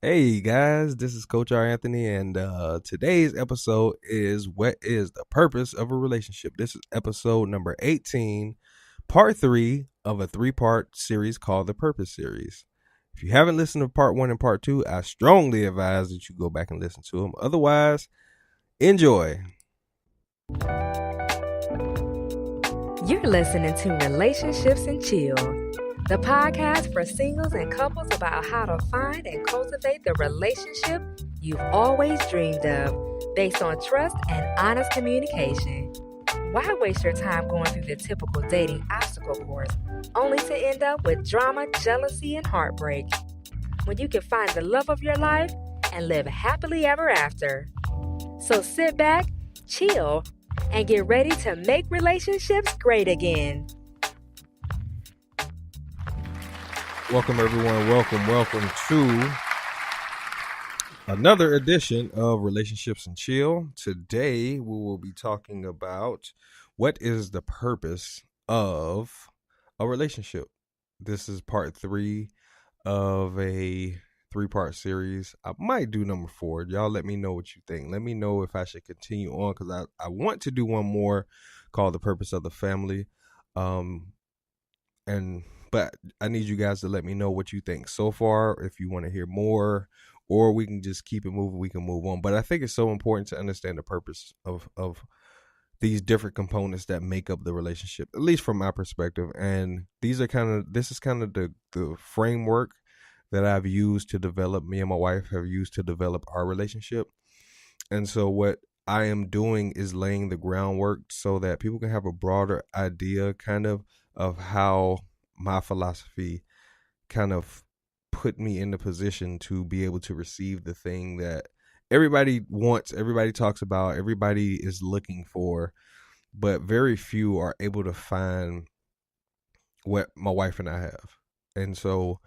Hey guys, this is Coach R. Anthony, and today's episode is what is the purpose of a relationship? This is episode number 18, part 3 of a 3-part series called the Purpose Series. If you haven't listened to part 1 and part 2, I strongly advise that you go back and listen to them. Otherwise, enjoy. You're listening to Relationships and Chill, the podcast for singles and couples about how to find and cultivate the relationship you've always dreamed of, based on trust and honest communication. Why waste your time going through the typical dating obstacle course, only to end up with drama, jealousy, and heartbreak, when you can find the love of your life and live happily ever after? So sit back, chill, and get ready to make relationships great again. Welcome everyone. Welcome to another edition of Relationships and Chill. Today we will be talking about what is the purpose of a relationship. This is part 3 of a 3-part series. I might do number 4. Y'all let me know what you think. Let me know if I should continue on, because I want to do one more called The Purpose of the Family. But I need you guys to let me know what you think so far, if you want to hear more, or we can just keep it moving, we can move on. But I think it's so important to understand the purpose of these different components that make up the relationship, at least from my perspective. And this is kind of the framework that I've used to develop, me and my wife have used to develop our relationship. And so what I am doing is laying the groundwork so that people can have a broader idea kind of how my philosophy kind of put me in the position to be able to receive the thing that everybody wants, everybody talks about, everybody is looking for, but very few are able to find what my wife and I have. And so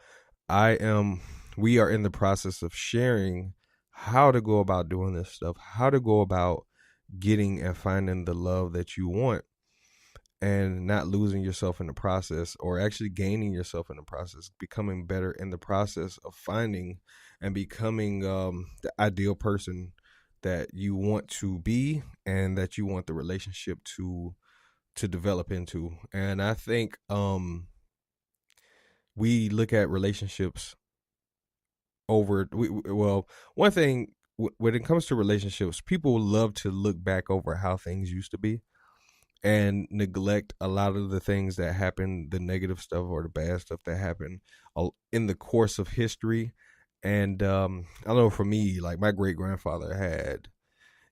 we are in the process of sharing how to go about doing this stuff, how to go about getting and finding the love that you want, and not losing yourself in the process, or actually gaining yourself in the process, becoming better in the process of finding and becoming the ideal person that you want to be and that you want the relationship to develop into. And I think we look at relationships one thing when it comes to relationships, people love to look back over how things used to be and neglect a lot of the things that happen, the negative stuff or the bad stuff that happened in the course of history. And I know for me, like my great grandfather had,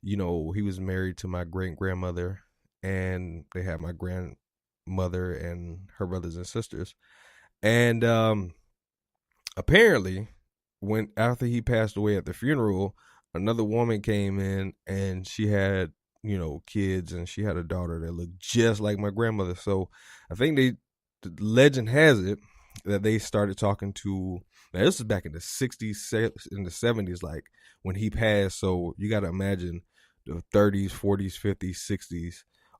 he was married to my great grandmother, and they had my grandmother and her brothers and sisters. And apparently, after he passed away at the funeral, another woman came in and she had kids, and she had a daughter that looked just like my grandmother. So I think the legend has it that they started talking to, now this is back in the 60s, in the 70s, like when he passed. So you got to imagine the 30s, 40s, 50s, 60s,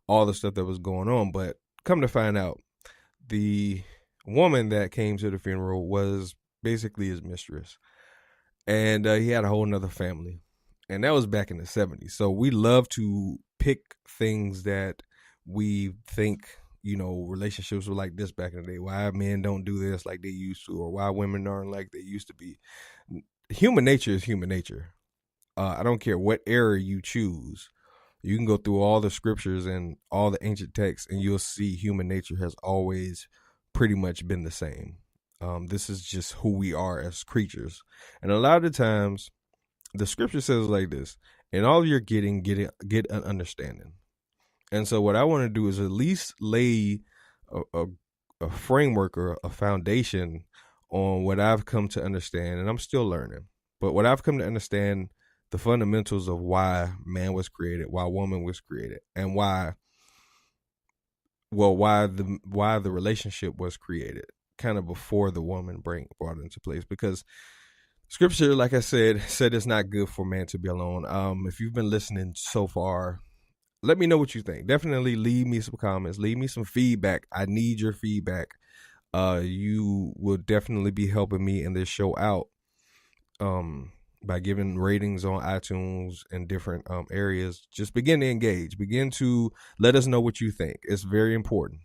all the stuff that was going on. But come to find out, the woman that came to the funeral was basically his mistress. And he had a whole nother family. And that was back in the 70s. So we love to pick things that we think, relationships were like this back in the day. Why men don't do this like they used to, or why women aren't like they used to be. Human nature is human nature. I don't care what era you choose. You can go through all the scriptures and all the ancient texts, and you'll see human nature has always pretty much been the same. This is just who we are as creatures. And a lot of the times, the scripture says like this: in all you're getting, get an understanding. And so what I want to do is at least lay a framework or a foundation on what I've come to understand, and I'm still learning, but what I've come to understand, the fundamentals of why man was created, why woman was created, and why the relationship was created kind of before the woman brought it into place. Because Scripture, like I said it's not good for man to be alone. If you've been listening so far, let me know what you think. Definitely leave me some comments. Leave me some feedback. I need your feedback. You will definitely be helping me in this show out. by giving ratings on iTunes and different areas. Just begin to engage. Begin to let us know what you think. It's very important.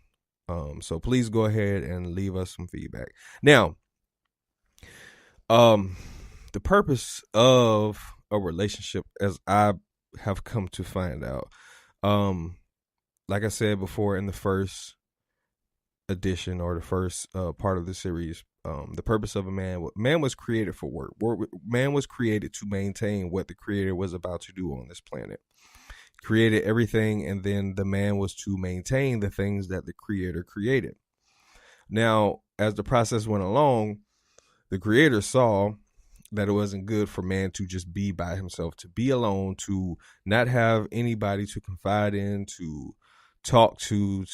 So please go ahead and leave us some feedback. Now, the purpose of a relationship, as I have come to find out, like I said before in the first edition or the first part of the series, the purpose of a man was created for work. Man was created to maintain what the creator was about to do on this planet. Created everything, and then the man was to maintain the things that the creator created. Now, as the process went along, the creator saw that it wasn't good for man to just be by himself, to be alone, to not have anybody to confide in, to talk to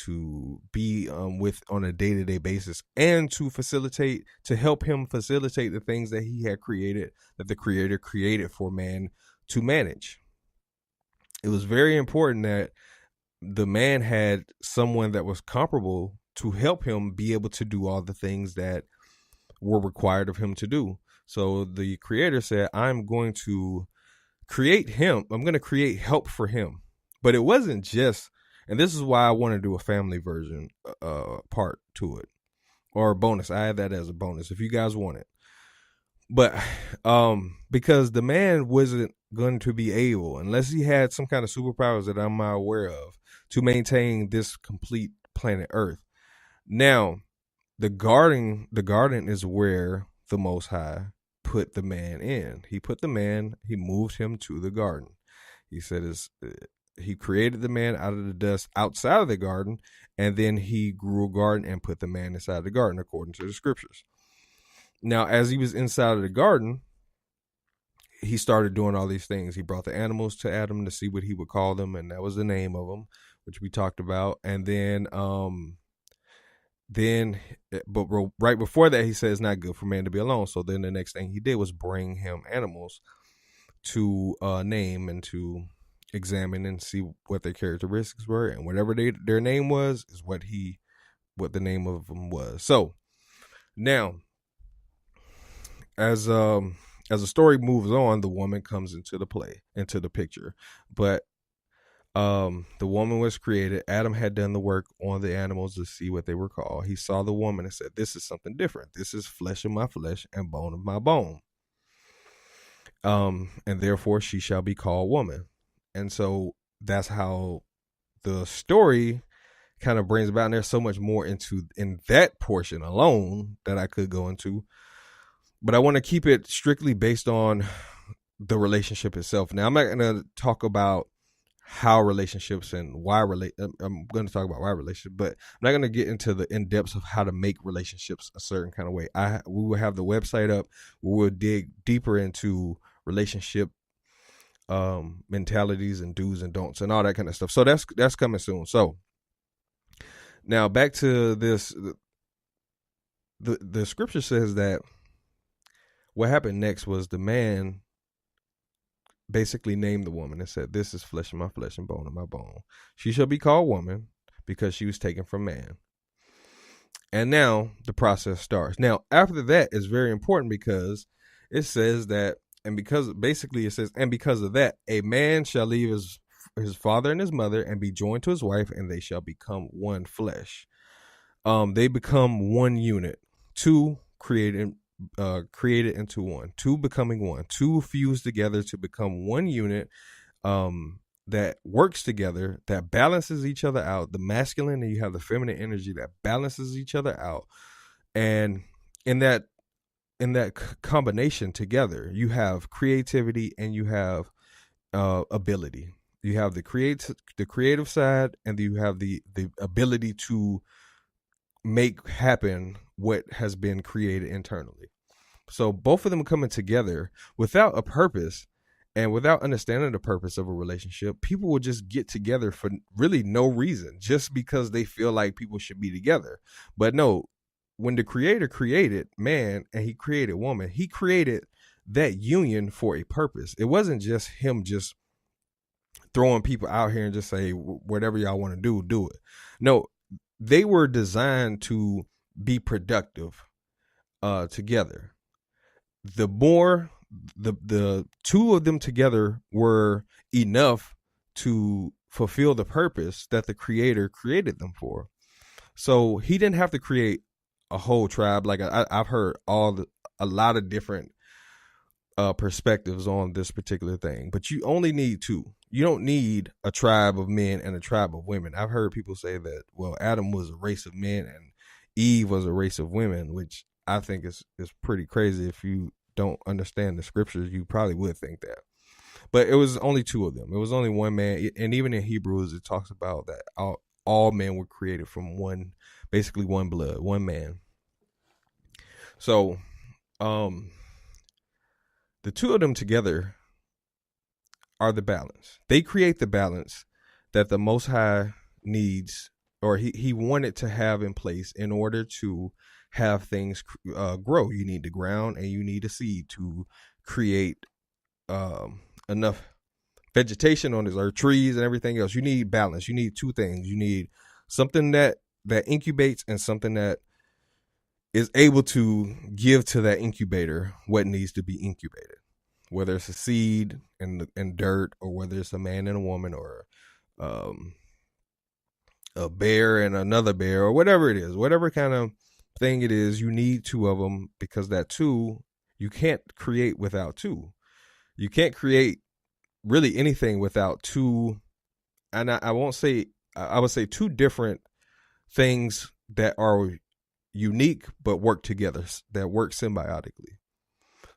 be with on a day-to-day basis, and to help him facilitate the things that he had created, that the creator created for man to manage. It was very important that the man had someone that was comparable to help him be able to do all the things that were required of him to do. So the creator said, I'm going to create him. I'm going to create help for him. But it wasn't just, and this is why I want to do a family version part to it, or a bonus. I had that as a bonus if you guys want it. But because the man wasn't going to be able, unless he had some kind of superpowers that I'm not aware of, to maintain this complete planet Earth. Now, the garden is where the Most High put the man in. He moved him to the garden. He said he created the man out of the dust outside of the garden, and then he grew a garden and put the man inside the garden, according to the scriptures. Now, as he was inside of the garden, he started doing all these things. He brought the animals to Adam to see what he would call them, and that was the name of them, which we talked about. And but right before that, he said it's not good for man to be alone. So then the next thing he did was bring him animals to name and to examine and see what their characteristics were, and whatever their name was is what the name of them was. So now, as the story moves on, the woman comes into the picture. But the woman was created. Adam had done the work on the animals to see what they were called. He saw the woman and said, this is something different. This is flesh of my flesh and bone of my bone. And therefore she shall be called woman. And so that's how the story kind of brings about. And there's so much more in that portion alone that I could go into. But I want to keep it strictly based on the relationship itself. Now, I'm not going to talk about how relationships and why I'm going to talk about why relationship, but I'm not going to get into the in-depths of how to make relationships a certain kind of way. We will have the website up. We will dig deeper into relationship mentalities and do's and don'ts and all that kind of stuff. So that's coming soon. So now back to this. The scripture says that what happened next was the man basically named the woman and said, this is flesh of my flesh and bone of my bone. She shall be called woman because she was taken from man. And now the process starts. Now, after that is very important because it says that, and because of that, a man shall leave his father and his mother and be joined to his wife, and they shall become one flesh. They become one unit, two created into one, two becoming one, two fused together to become one unit that works together, that balances each other out. The masculine and you have the feminine energy that balances each other out. And in that combination together, you have creativity and you have ability. You have the creative side, and you have the ability to make happen what has been created internally. So both of them coming together without a purpose and without understanding the purpose of a relationship, people will just get together for really no reason, just because they feel like people should be together. But no, when the creator created man and he created woman, he created that union for a purpose. It wasn't just him just throwing people out here and just say, whatever y'all want to do it. No, they were designed to be productive together. The more the two of them together were enough to fulfill the purpose that the creator created them for. So he didn't have to create a whole tribe. Like I've heard a lot of different perspectives on this particular thing, but you only need two. You don't need a tribe of men and a tribe of women. I've heard people say that, well, Adam was a race of men and Eve was a race of women, which I think is pretty crazy. If you don't understand the scriptures, you probably would think that. But it was only two of them. It was only one man. And even in Hebrews, it talks about that all men were created from basically one blood, one man. So, the two of them together are the balance. They create the balance that the Most High needs, or he wanted to have in place in order to have things grow. You need the ground and you need a seed to create enough vegetation on this earth, trees and everything else. You need balance. You need two things. You need something that incubates and something that is able to give to that incubator what needs to be incubated, whether it's a seed and dirt, or whether it's a man and a woman, or a bear and another bear, or whatever it is, whatever kind of thing it is. You need two of them, because that two, you can't create without two. You can't create really anything without two. And I would say two different things that are unique but work together, that work symbiotically.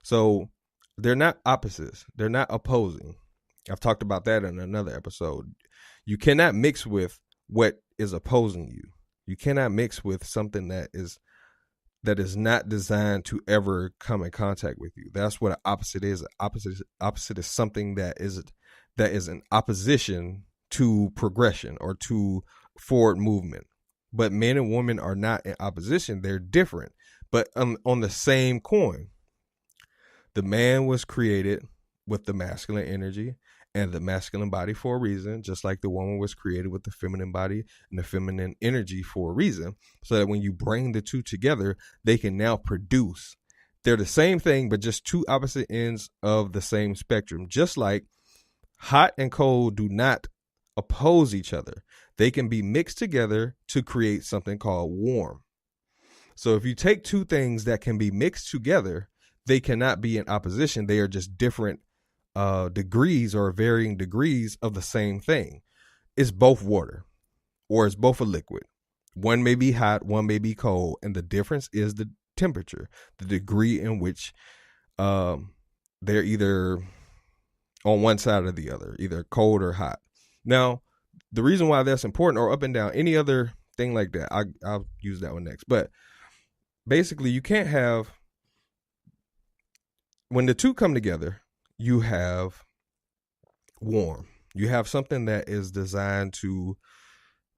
So they're not opposites. They're not opposing. I've talked about that in another episode. You cannot mix with what is opposing you. You cannot mix with something that is not designed to ever come in contact with you. That's what an opposite is. Opposite is something that is an opposition to progression or to forward movement. But men and women are not in opposition. They're different, but on the same coin. The man was created with the masculine energy and the masculine body for a reason, just like the woman was created with the feminine body and the feminine energy for a reason, so that when you bring the two together, they can now produce. They're the same thing, but just two opposite ends of the same spectrum. Just like hot and cold do not oppose each other. They can be mixed together to create something called warm. So if you take two things that can be mixed together, they cannot be in opposition. They are just different degrees or varying degrees of the same thing. It's both water, or it's both a liquid. One may be hot, one may be cold, and the difference is the temperature, the degree in which they're either on one side or the other, either cold or hot. Now, the reason why that's important, or up and down, any other thing like that, I'll use that one next. But basically, you can't have, when the two come together, you have warm. You have something that is designed to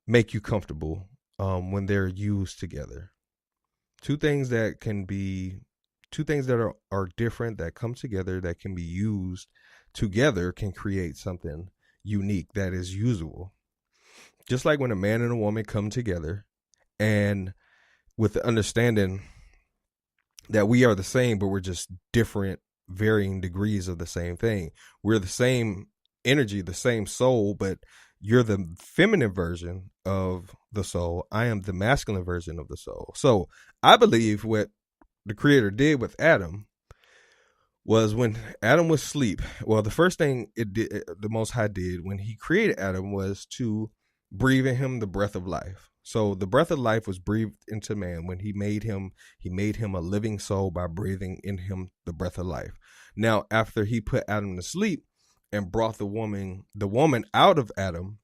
make you comfortable when they're used together. Two things that are different, that come together, that can be used together, can create something unique that is usable. Just like when a man and a woman come together, and with the understanding that we are the same, but we're just different, varying degrees of the same thing. We're the same energy, the same soul, but you're the feminine version of the soul. I am the masculine version of the soul. So I believe what the Creator did with Adam was, when Adam was asleep, well, the first thing the Most High did when he created Adam was to breathe in him the breath of life. So the breath of life was breathed into man when he made him a living soul by breathing in him the breath of life. Now, after he put Adam to sleep and brought the woman out of Adam,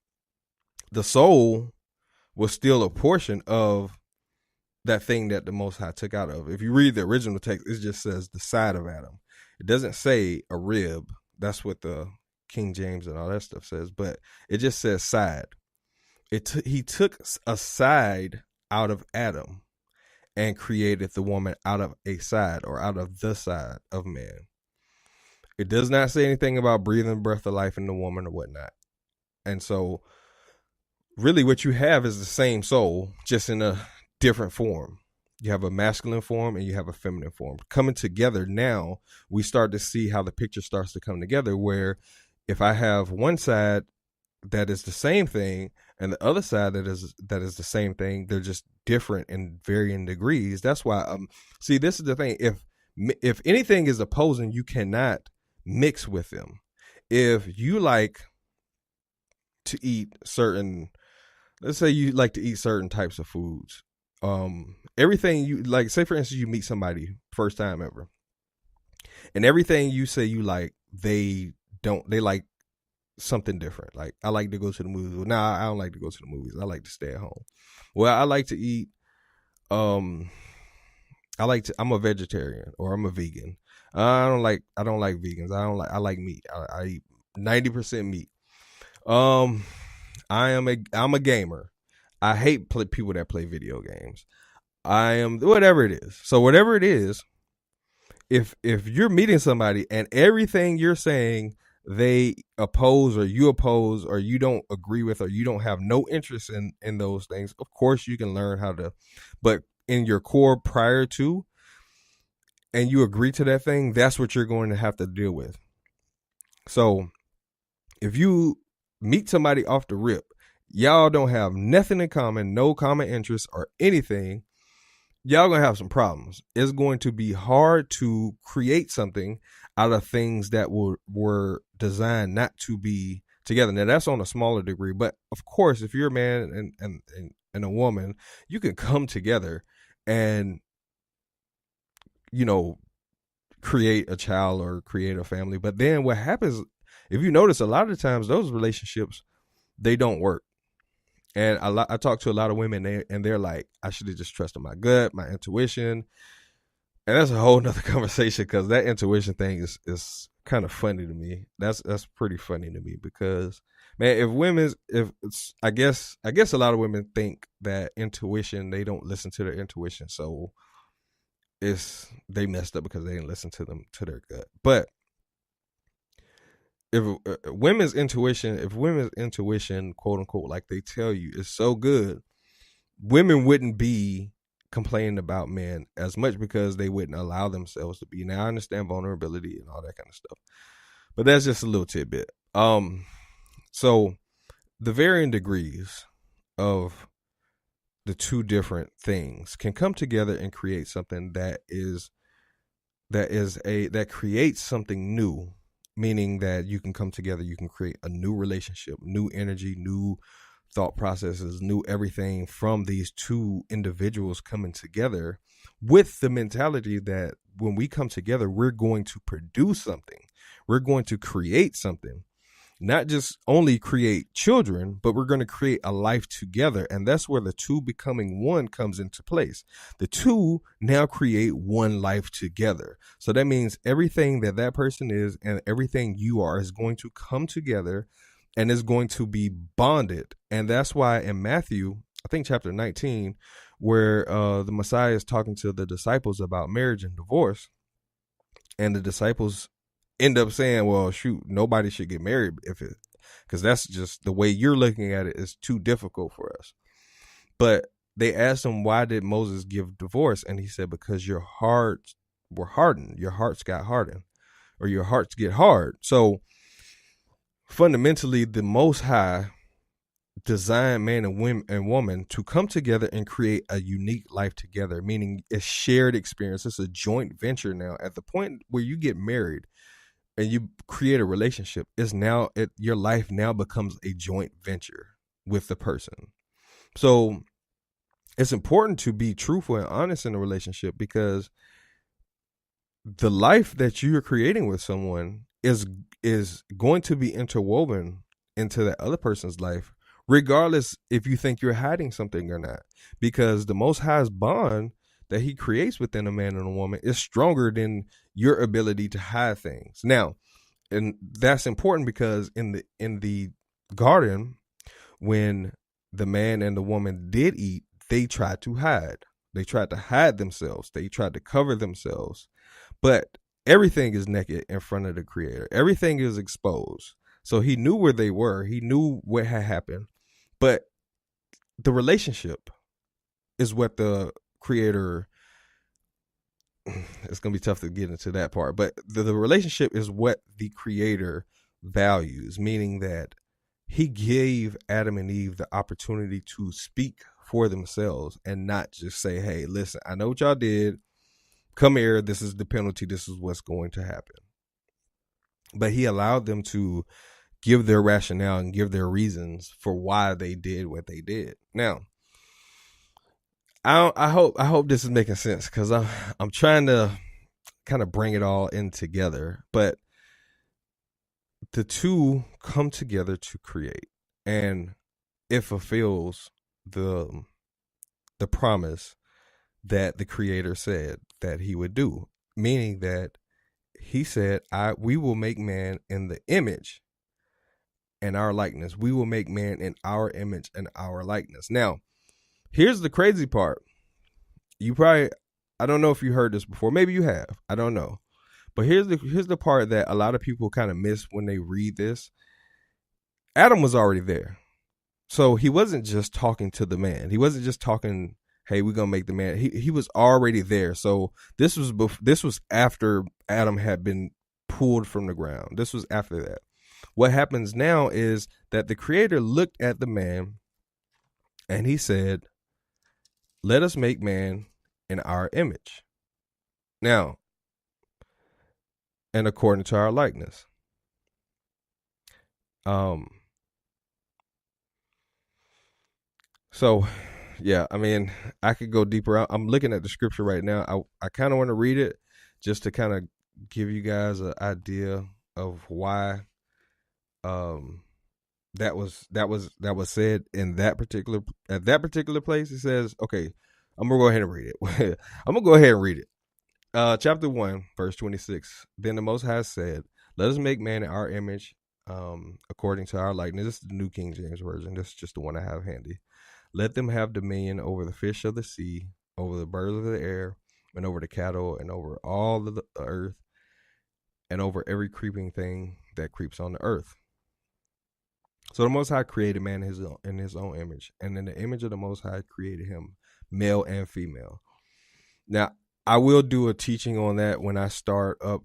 the soul was still a portion of that thing that the Most High took out of. If you read the original text, it just says the side of Adam. It doesn't say a rib. That's what the King James and all that stuff says, but it just says side. He took a side out of Adam and created the woman out of a side, or out of the side of man. It does not say anything about breathing the breath of life in the woman or whatnot. And so really what you have is the same soul, just in a different form. You have a masculine form and you have a feminine form coming together. Now we start to see how the picture starts to come together, where if I have one side that is the same thing and the other side that is the same thing, they're just different in varying degrees. That's why see, this is the thing. If anything is opposing, you cannot mix with them. If you like to eat certain, let's say you like to eat certain types of foods, everything you like, say for instance you meet somebody first time ever, and everything you say you like, they don't, they like something different. Like, I like to go to the movies. Well, nah, I don't like to go to the movies. I like to stay at home. Well, I like to eat, um I'm a vegetarian or I'm a vegan. I don't like vegans. I like meat. I eat 90% meat. um I'm a gamer. I hate people that play video games. I am whatever it is. So whatever it is, if you're meeting somebody and everything you're saying they oppose, or you don't agree with, or you don't have no interest in those things, of course you can learn how to, but in your core prior to, and you agree to that thing, that's what you're going to have to deal with. So if you meet somebody off the rip, y'all don't have nothing in common, no common interests or anything, y'all gonna have some problems. It's going to be hard to create something out of things that were designed not to be together. Now that's on a smaller degree, but of course, if you're a man and a woman, you can come together and, you know, create a child or create a family. But then what happens, if you notice, a lot of times those relationships, they don't work. And I talk to a lot of women, and they're like, I should have just trusted my gut, my intuition. And that's a whole nother conversation, because that intuition thing is kind of funny to me. That's pretty funny to me, because, man, I guess a lot of women think that intuition, they don't listen to their intuition. So they messed up because they didn't listen to their gut. But if women's intuition, quote unquote, like they tell you, is so good, women wouldn't be complaining about men as much, because they wouldn't allow themselves to be. Now I understand vulnerability and all that kind of stuff, but that's just a little tidbit. So the varying degrees of the two different things can come together and create something that creates something new, meaning that you can come together, you can create a new relationship, new energy, new thought processes, new everything from these two individuals coming together with the mentality that when we come together, we're going to produce something. We're going to create something. Not just only create children, but we're going to create a life together. And that's where the two becoming one comes into place. The two now create one life together. So that means everything that person is and everything you are is going to come together and is going to be bonded. And that's why in Matthew, I think chapter 19, where the Messiah is talking to the disciples about marriage and divorce, and the disciples end up saying, well, shoot, nobody should get married because that's just the way you're looking at it is too difficult for us. But they asked him, why did Moses give divorce? And he said, because your hearts were hardened. Your hearts got hardened, or your hearts get hard. So fundamentally, the Most High designed man and woman to come together and create a unique life together, meaning a shared experience. It's a joint venture now. At the point where you get married and you create a relationship, your life now becomes a joint venture with the person. So it's important to be truthful and honest in a relationship, because the life that you're creating with someone is going to be interwoven into that other person's life, regardless if you think you're hiding something or not, because the Most High's bond that he creates within a man and a woman is stronger than your ability to hide things. Now, and that's important because in the garden, when the man and the woman did eat, they tried to hide. They tried to hide themselves. They tried to cover themselves. But everything is naked in front of the Creator. Everything is exposed. So he knew where they were. He knew what had happened. But the relationship is what the creator, it's going to be tough to get into that part, but the relationship is what the creator values, meaning that he gave Adam and Eve the opportunity to speak for themselves and not just say, hey, listen, I know what y'all did. Come here. This is the penalty. This is what's going to happen. But he allowed them to give their rationale and give their reasons for why they did what they did. Now, I hope this is making sense, because I'm trying to kind of bring it all in together. But the two come together to create, and it fulfills the promise that the creator said that he would do, meaning that he said, we will make man in the image and our likeness. We will make man in our image and our likeness. Now, here's the crazy part. I don't know if you heard this before. Maybe you have. I don't know. But here's the part that a lot of people kind of miss when they read this. Adam was already there. So he wasn't just talking to the man. He wasn't just talking, hey, we're going to make the man. He was already there. So this was after Adam had been pulled from the ground. This was after that. What happens now is that the creator looked at the man and he said, let us make man in our image. Now, and according to our likeness. So, yeah, I mean, I could go deeper. I'm looking at the scripture right now. I kind of want to read it just to kind of give you guys an idea of why that was said in that particular place. It says, okay, I'm gonna go ahead and read it. I'm gonna go ahead and read it. Chapter 1, verse 26. Then the Most High said, let us make man in our image, according to our likeness. This is the New King James Version. This is just the one I have handy. Let them have dominion over the fish of the sea, over the birds of the air, and over the cattle, and over all of the earth, and over every creeping thing that creeps on the earth. So the Most High created man in his own image, and in the image of the Most High created him, male and female. Now, I will do a teaching on that when I start up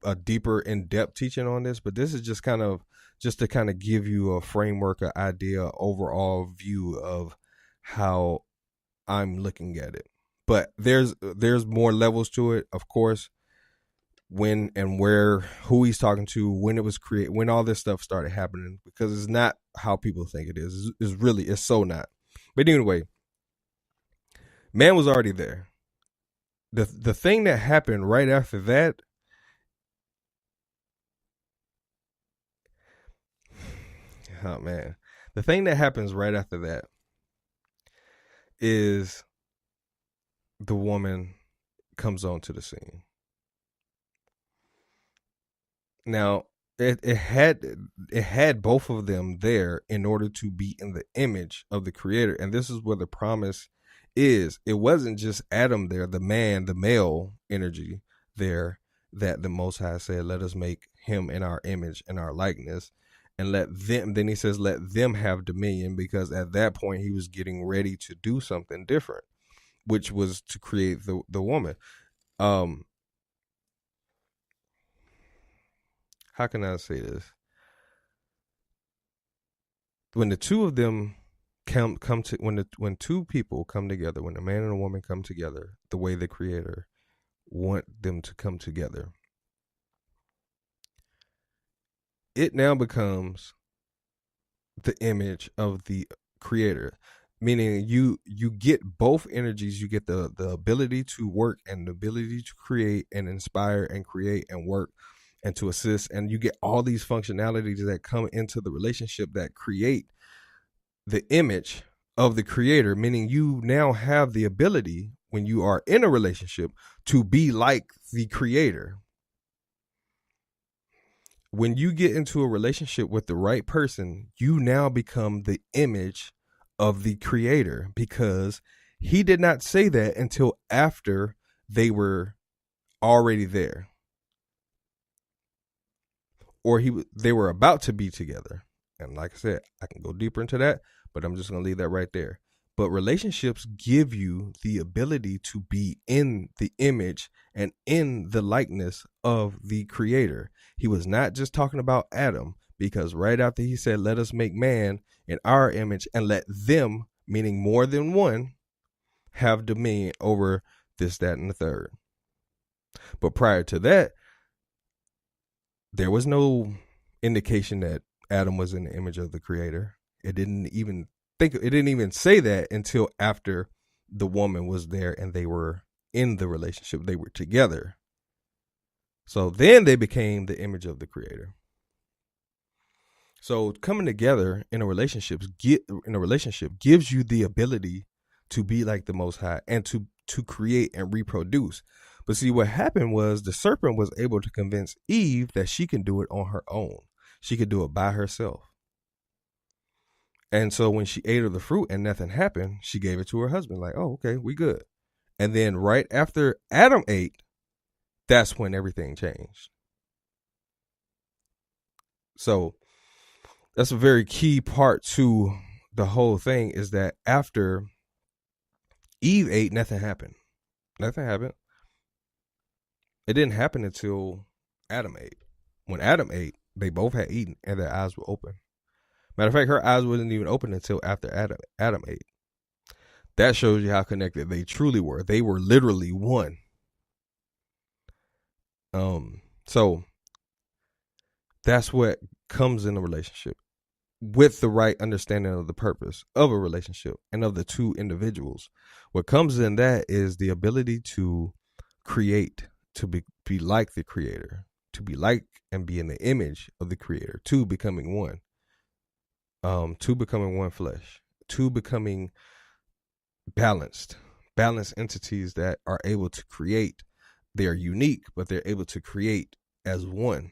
a deeper in-depth teaching on this, but this is just to kind of give you a framework, an idea, overall view of how I'm looking at it. But there's more levels to it, of course, when and where, who he's talking to, when it was created, when all this stuff started happening, because it's not how people think it is. It's so not. But anyway, man was already there. The thing that happened right after that, oh man, the thing that happens right after that is the woman comes onto the scene. Now, it had both of them there in order to be in the image of the creator, and this is where the promise is. It wasn't just Adam there, the man, the male energy there, that the Most High said, let us make him in our image and our likeness, and let them, then he says, let them have dominion, because at that point he was getting ready to do something different, which was to create the woman. How can I say this? When the two of them when two people come together, when a man and a woman come together, the way the creator want them to come together, it now becomes the image of the creator, meaning you get both energies. You get the ability to work and the ability to create and inspire and create and work and to assist, and you get all these functionalities that come into the relationship that create the image of the creator, meaning you now have the ability, when you are in a relationship, to be like the creator. When you get into a relationship with the right person, you now become the image of the creator, because he did not say that until after they were already there, or they were about to be together. And like I said, I can go deeper into that, but I'm just going to leave that right there. But relationships give you the ability to be in the image and in the likeness of the creator. He was not just talking about Adam, because right after he said, let us make man in our image and let them, meaning more than one, have dominion over this, that, and the third. But prior to that, there was no indication that Adam was in the image of the creator. It didn't even say that until after the woman was there and they were in the relationship. They were together. So then they became the image of the creator. So coming together in a relationship gives you the ability to be like the Most High and to create and reproduce. But see, what happened was the serpent was able to convince Eve that she can do it on her own. She could do it by herself. And so when she ate of the fruit and nothing happened, she gave it to her husband like, oh, okay, we good. And then right after Adam ate, that's when everything changed. So that's a very key part to the whole thing, is that after Eve ate, nothing happened. Nothing happened. It didn't happen until Adam ate. When Adam ate, they both had eaten and their eyes were open. Matter of fact, her eyes wasn't even open until after Adam ate. That shows you how connected they truly were. They were literally one. So that's what comes in a relationship, with the right understanding of the purpose of a relationship and of the two individuals. What comes in that is the ability to create, to be like the creator, to be like and be in the image of the creator, to becoming one. To becoming one flesh, to becoming balanced entities that are able to create. They're unique, but they're able to create as one.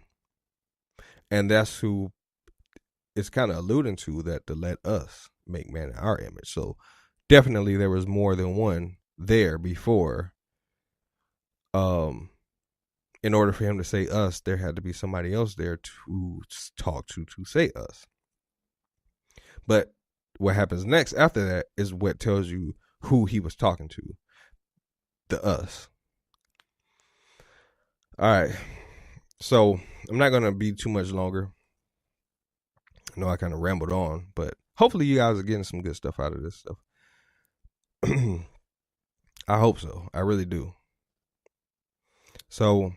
And that's who it's kind of alluding to, that to let us make man in our image. So definitely there was more than one there before. In order for him to say us, there had to be somebody else there to talk to say us. But what happens next after that is what tells you who he was talking to, the us. All right. So I'm not going to be too much longer. I know I kind of rambled on, but hopefully you guys are getting some good stuff out of this stuff. I hope so. I really do. So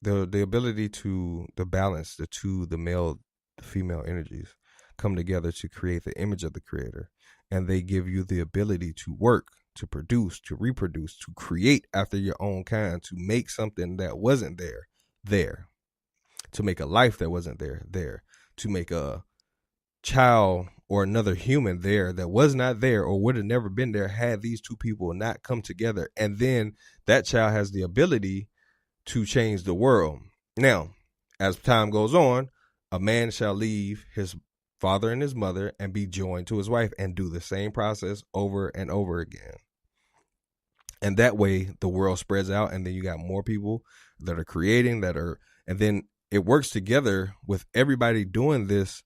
the ability to balance the male, the female energies come together to create the image of the creator, and they give you the ability to work, to produce, to reproduce, to create after your own kind, to make something that wasn't there, to make a life that wasn't there, to make a child or another human there that was not there or would have never been there had these two people not come together. And then that child has the ability to change the world. Now, as time goes on, a man shall leave his father and his mother and be joined to his wife and do the same process over and over again. And that way the world spreads out, and then you got more people that are creating, and then it works together with everybody doing this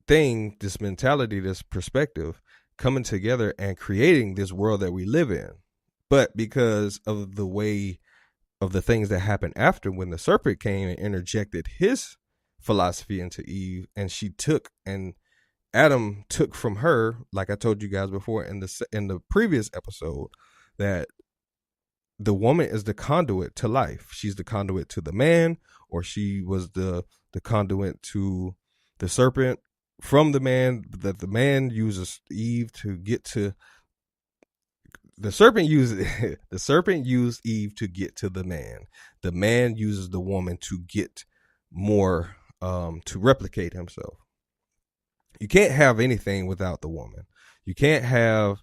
thing, this mentality, this perspective, coming together and creating this world that we live in. But because of the way of the things that happened after, when the serpent came and interjected his philosophy into Eve, and Adam took from her, like I told you guys before in the previous episode, that the woman is the conduit to life. She's the conduit to the man, or she was the conduit to the serpent from the man, that the man uses Eve to get to. The serpent used Eve to get to the man. The man uses the woman to get more, to replicate himself. You can't have anything without the woman. You can't have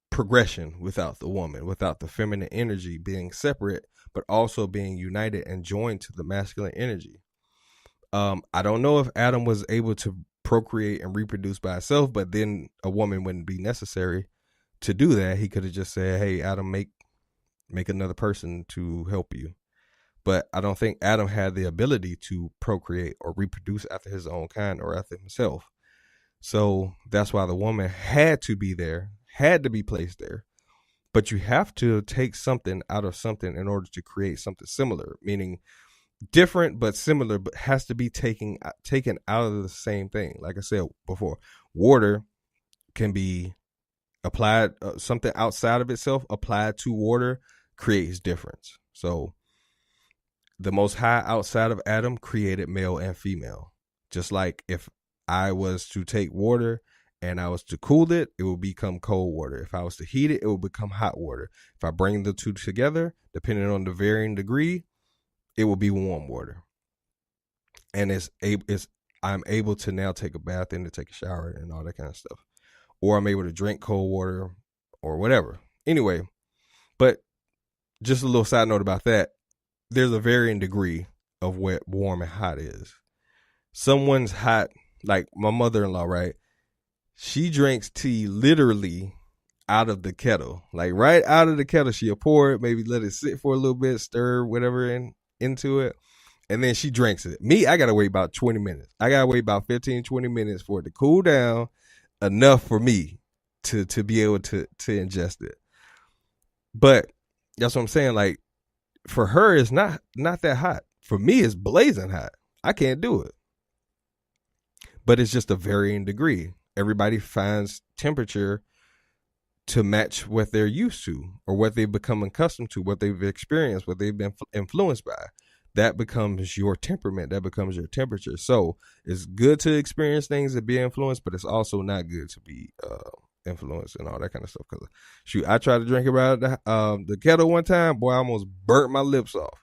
progression without the woman, without the feminine energy being separate, but also being united and joined to the masculine energy. I don't know if Adam was able to procreate and reproduce by himself, but then a woman wouldn't be necessary to do that. He could have just said, hey, Adam, make another person to help you. But I don't think Adam had the ability to procreate or reproduce after his own kind or after himself. So that's why the woman had to be there, had to be placed there. But you have to take something out of something in order to create something similar, meaning different but similar, but has to be taken out of the same thing. Like I said before, water can be applied, something outside of itself applied to water creates difference. So the Most High outside of Adam created male and female. Just like if I was to take water and I was to cool it, it will become cold water. If I was to heat it, it will become hot water. If I bring the two together, depending on the varying degree, it will be warm water. And I'm able to now take a bath and to take a shower and all that kind of stuff. Or I'm able to drink cold water or whatever. Anyway, but just a little side note about that. There's a varying degree of what warm and hot is. Someone's hot, like my mother-in-law, right? She drinks tea literally out of the kettle. Like right out of the kettle, she'll pour it, maybe let it sit for a little bit, stir whatever into it, and then she drinks it. Me, I gotta wait about 20 minutes. I gotta wait about 15, 20 minutes for it to cool down enough for me to be able to ingest it. But that's what I'm saying. Like for her, it's not that hot. For me, it's blazing hot. I can't do it. But it's just a varying degree. Everybody finds temperature to match what they're used to or what they've become accustomed to, what they've experienced, what they've been influenced by. That becomes your temperament. That becomes your temperature. So it's good to experience things and be influenced, but it's also not good to be influenced and all that kind of stuff. Because shoot, I tried to drink it out of the kettle one time. Boy, I almost burnt my lips off.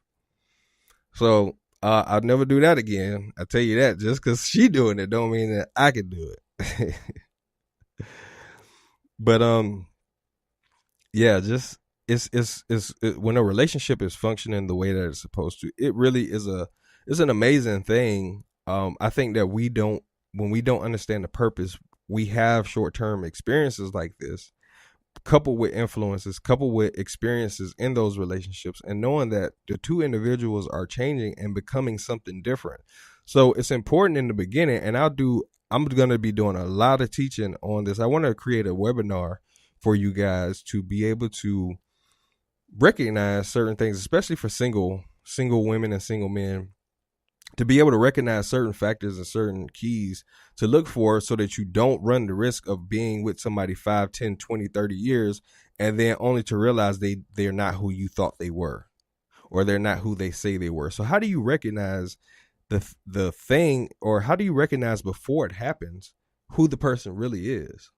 So I'll never do that again. I tell you that. Just because she doing it don't mean that I can do it. But yeah, just it's when a relationship is functioning the way that it's supposed to, it really is an amazing thing. I think that when we don't understand the purpose, we have short-term experiences like this, coupled with influences, coupled with experiences in those relationships, and knowing that the two individuals are changing and becoming something different. So it's important in the beginning, and I'm going to be doing a lot of teaching on this. I want to create a webinar for you guys to be able to recognize certain things, especially for single women and single men, to be able to recognize certain factors and certain keys to look for so that you don't run the risk of being with somebody 5, 10, 20, 30 years and then only to realize they're not who you thought they were, or they're not who they say they were. So how do you recognize the thing, or how do you recognize before it happens who the person really is?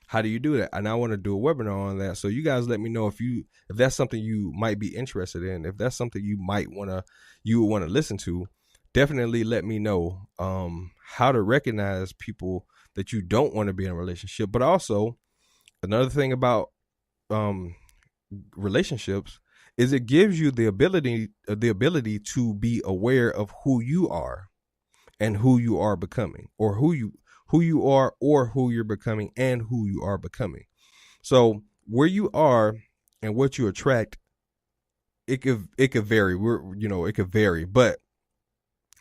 How do you do that? And I want to do a webinar on that. So you guys let me know if that's something you might be interested in, if that's something you would want to listen to. Definitely let me know how to recognize people that you don't want to be in a relationship. But also another thing about relationships is it gives you the ability to be aware of who you are and who you are becoming, or who you are, or who you're becoming and who you are becoming. So where you are and what you attract, it could vary. It could vary, but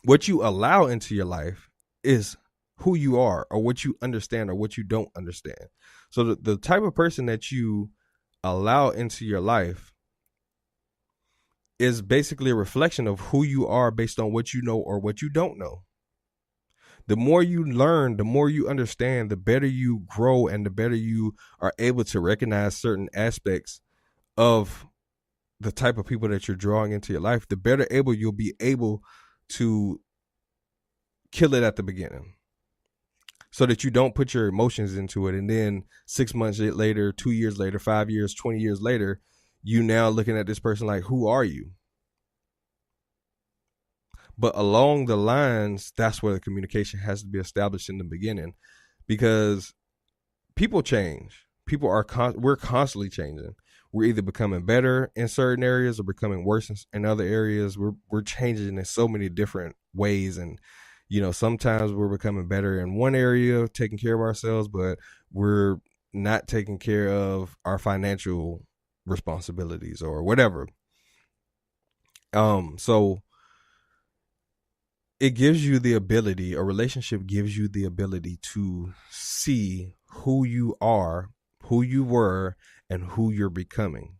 what you allow into your life is who you are, or what you understand, or what you don't understand. So the type of person that you allow into your life is basically a reflection of who you are based on what you know or what you don't know. The more you learn, the more you understand, the better you grow, and the better you are able to recognize certain aspects of the type of people that you're drawing into your life, the better you'll be able to kill it at the beginning, so that you don't put your emotions into it. And then 6 months later, 2 years later, 5 years, 20 years later, you now looking at this person like, who are you? But along the lines, that's where the communication has to be established in the beginning, because people change. We're constantly changing. We're either becoming better in certain areas or becoming worse in other areas. We're changing in so many different ways. And, sometimes we're becoming better in one area, taking care of ourselves, but we're not taking care of our financial responsibilities or whatever. So it gives you the ability, a relationship gives you the ability to see who you are, who you were, and who you're becoming.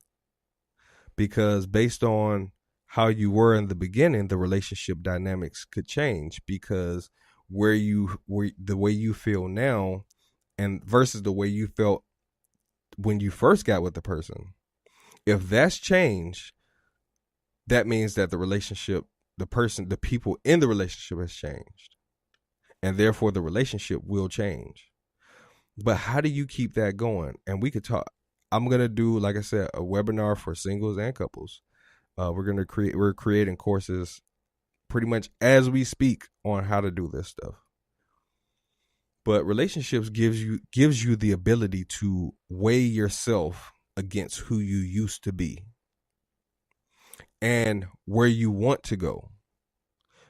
Because based on how you were in the beginning, the relationship dynamics could change because where the way you feel now and versus the way you felt when you first got with the person. If that's changed, that means that the relationship, the person, the people in the relationship has changed. And therefore the relationship will change. But how do you keep that going? And we could talk. I'm gonna do, like I said, a webinar for singles and couples. We're creating courses pretty much as we speak on how to do this stuff. But relationships gives you the ability to weigh yourself against who you used to be and where you want to go,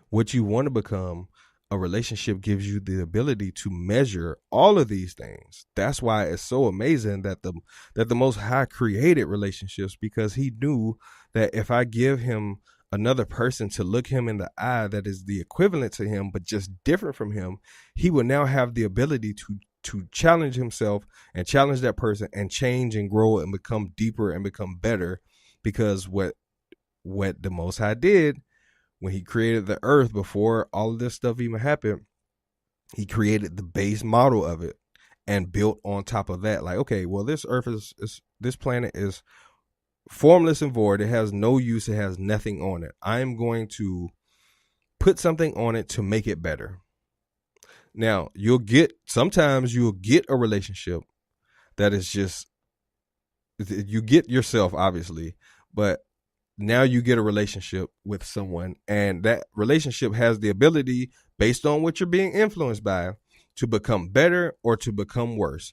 what you want to become. A relationship gives you the ability to measure all of these things. That's why it's so amazing that the Most High created relationships, because he knew that if I give him another person to look him in the eye that is the equivalent to him but just different from him, he will now have the ability to challenge himself and challenge that person and change and grow and become deeper and become better. Because what the Most High did when he created the earth, before all of this stuff even happened, he created the base model of it and built on top of that. Like, okay, well, this earth is this planet is formless and void. It has no use. It has nothing on it. I'm going to put something on it to make it better. Now, sometimes you'll get a relationship that is just, you get yourself, obviously, but now you get a relationship with someone, and that relationship has the ability, based on what you're being influenced by, to become better or to become worse.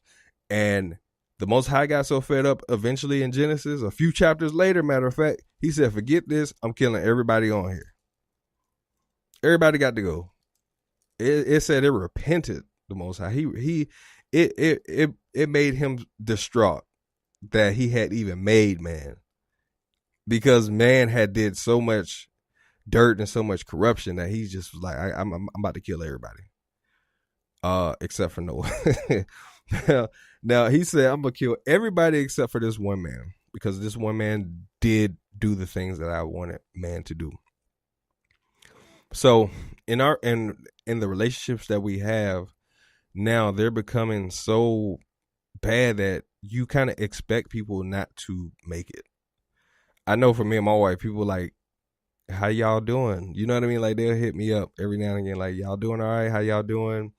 And the Most High got so fed up eventually in Genesis, a few chapters later, matter of fact, he said, forget this, I'm killing everybody on here. Everybody got to go. It said it repented, the Most High. It made him distraught that he had even made man, because man had did so much dirt and so much corruption that he just was like, I'm about to kill everybody, except for Noah. now he said, I'm gonna kill everybody except for this one man, because this one man did do the things that I wanted man to do. So in the relationships that we have now, they're becoming so bad that you kind of expect people not to make it. I know for me and my wife, people like, how y'all doing? You know what I mean? Like, they'll hit me up every now and again, like, y'all doing all right? How y'all doing?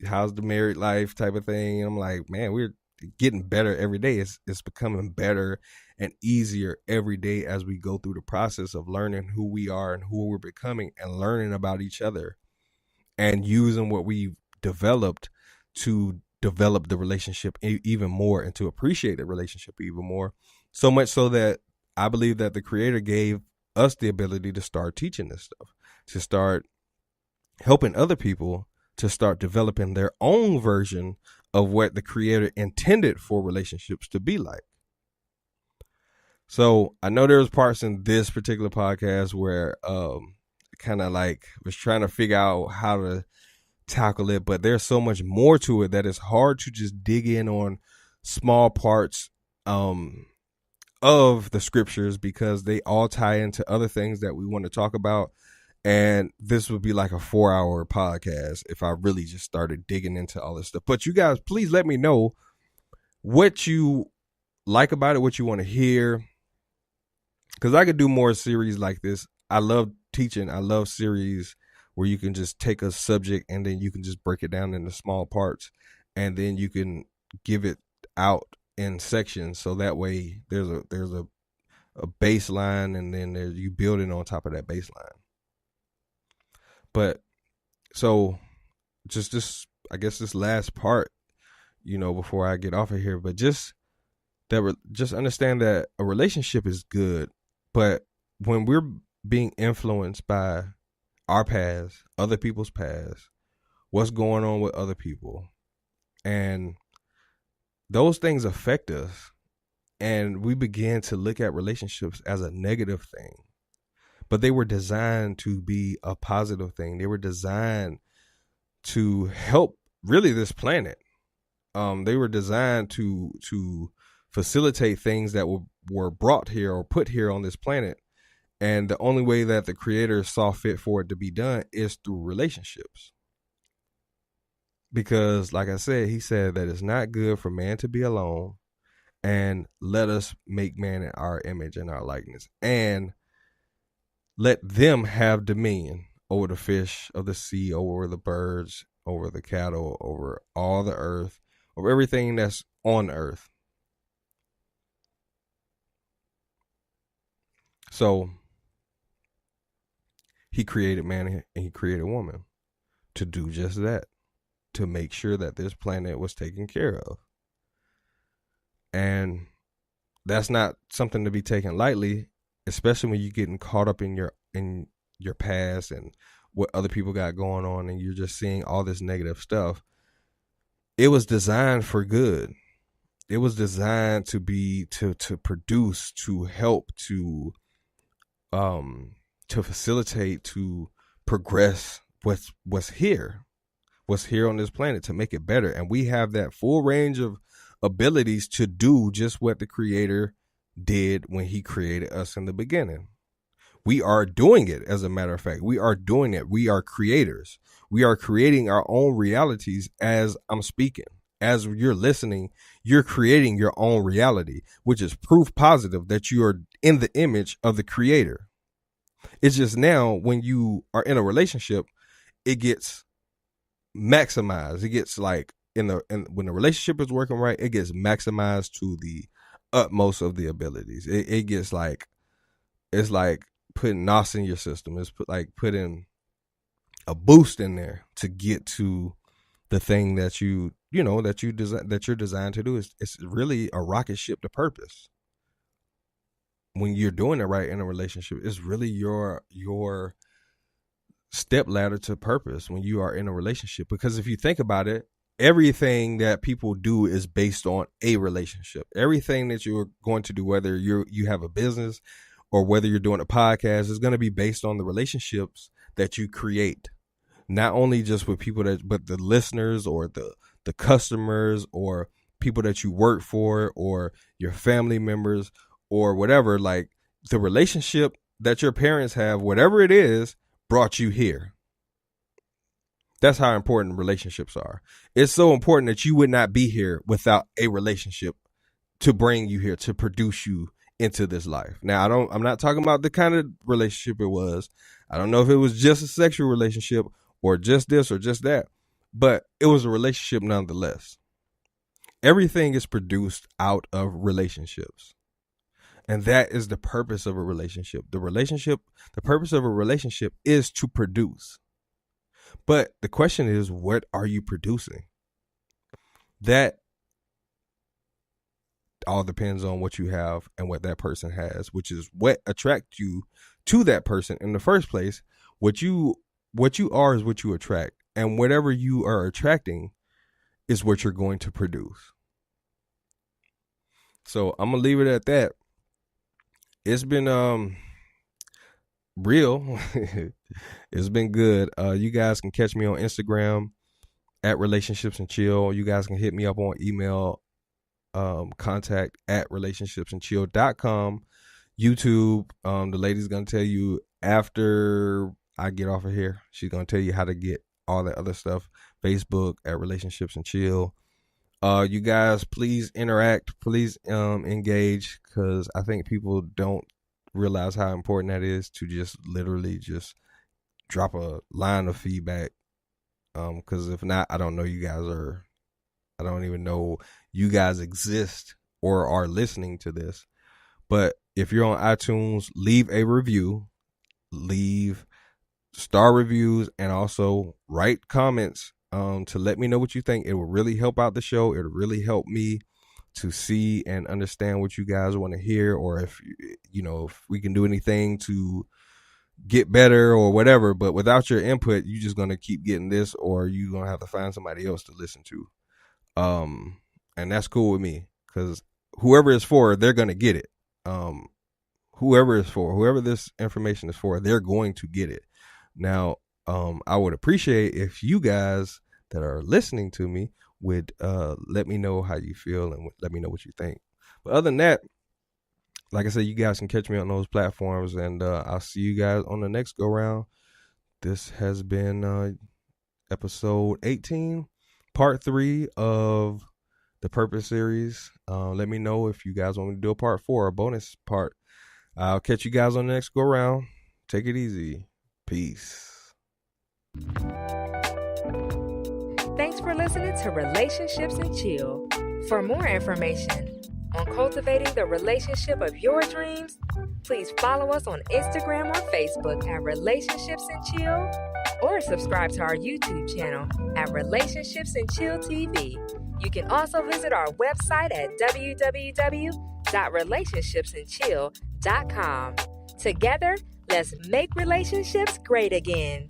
How's the married life, type of thing? And I'm like, man, we're getting better every day. It's becoming better and easier every day as we go through the process of learning who we are and who we're becoming, and learning about each other and using what we've developed to develop the relationship even more and to appreciate the relationship even more. So much so that I believe that the Creator gave us the ability to start teaching this stuff, to start helping other people to start developing their own version of what the Creator intended for relationships to be like. So I know there was parts in this particular podcast where kind of like was trying to figure out how to tackle it, but there's so much more to it that it's hard to just dig in on small parts of the scriptures, because they all tie into other things that we want to talk about. And this would be like a 4-hour podcast if I really just started digging into all this stuff. But you guys, please let me know what you like about it, what you want to hear, because I could do more series like this. I love teaching. I love series where you can just take a subject and then you can just break it down into small parts, and then you can give it out in sections, so that way there's a baseline, and then you building on top of that baseline. But so just this, I guess this last part, before I get off of here, but just understand that a relationship is good, but when we're being influenced by our past, other people's past, what's going on with other people, and those things affect us, and we begin to look at relationships as a negative thing, but they were designed to be a positive thing. They were designed to help really this planet. They were designed to facilitate things that were brought here or put here on this planet. And the only way that the creator saw fit for it to be done is through relationships. Because, like I said, he said that it's not good for man to be alone, and let us make man in our image and our likeness, and let them have dominion over the fish of the sea, over the birds, over the cattle, over all the earth, over everything that's on earth. So he created man and he created woman to do just that, to make sure that this planet was taken care of. And that's not something to be taken lightly, especially when you're getting caught up in your past and what other people got going on, and you're just seeing all this negative stuff. It was designed for good. It was designed to be to produce, to help, to facilitate, to progress what's here on this planet, to make it better. And we have that full range of abilities to do just what the creator did when he created us in the beginning. We are doing it. As a matter of fact, we are doing it. We are creators. We are creating our own realities. As I'm speaking, as you're listening, you're creating your own reality, which is proof positive that you are in the image of the creator. It's just now when you are in a relationship, it gets maximized. It gets like when the relationship is working right, it gets maximized to the utmost of the abilities. It gets like, it's like putting NOS in your system. It's like putting a boost in there to get to the thing that you're designed to do. It's really a rocket ship to purpose. When you're doing it right in a relationship, it's really your step ladder to purpose when you are in a relationship. Because if you think about it, everything that people do is based on a relationship. Everything that you're going to do, whether you have a business or whether you're doing a podcast, is going to be based on the relationships that you create. Not only just with people but the listeners or the customers or people that you work for or your family members or whatever. Like the relationship that your parents have, whatever it is, brought you here. That's how important relationships are. It's so important that you would not be here without a relationship to bring you here, to produce you into this life. Now, I'm not talking about the kind of relationship it was. I don't know if it was just a sexual relationship or just this or just that, but it was a relationship nonetheless. Everything is produced out of relationships. And that is the purpose of a relationship. The purpose of a relationship is to produce. But the question is, what are you producing? That all depends on what you have and what that person has, which is what attracts you to that person in the first place. What you are is what you attract. And whatever you are attracting is what you're going to produce. So I'm going to leave it at that. It's been real. It's been good. You guys can catch me on Instagram at Relationships and Chill. You guys can hit me up on email, contact at relationshipsandchill.com. YouTube, the lady's gonna tell you after I get off of here. She's gonna tell you how to get all that other stuff. Facebook at Relationships and Chill. You guys, please interact, please engage, because I think people don't realize how important that is, to just literally just drop a line of feedback. Because if not, I don't know I don't even know you guys exist or are listening to this. But if you're on iTunes, leave a review, leave star reviews, and also write comments to let me know what you think. It will really help out the show. It'll really help me to see and understand what you guys want to hear, or if we can do anything to get better or whatever. But without your input, you're just gonna keep getting this, or you're gonna have to find somebody else to listen to. And that's cool with me, because whoever it's for, they're gonna get it. whoever it's for, whoever this information is for, they're going to get it. Now, I would appreciate if you guys that are listening to me would let me know how you feel and let me know what you think. But other than that, like I said, you guys can catch me on those platforms, and I'll see you guys on the next go round. This has been episode 18, part 3 of the Purpose series. Let me know if you guys want me to do a part 4, a bonus part. I'll catch you guys on the next go round. Take it easy. Peace. Thanks for listening to Relationships and Chill. For more information on cultivating the relationship of your dreams, please follow us on Instagram or Facebook at Relationships and Chill, or subscribe to our YouTube channel at Relationships and Chill TV. You can also visit our website at www.relationshipsandchill.com. Together, let's make relationships great again.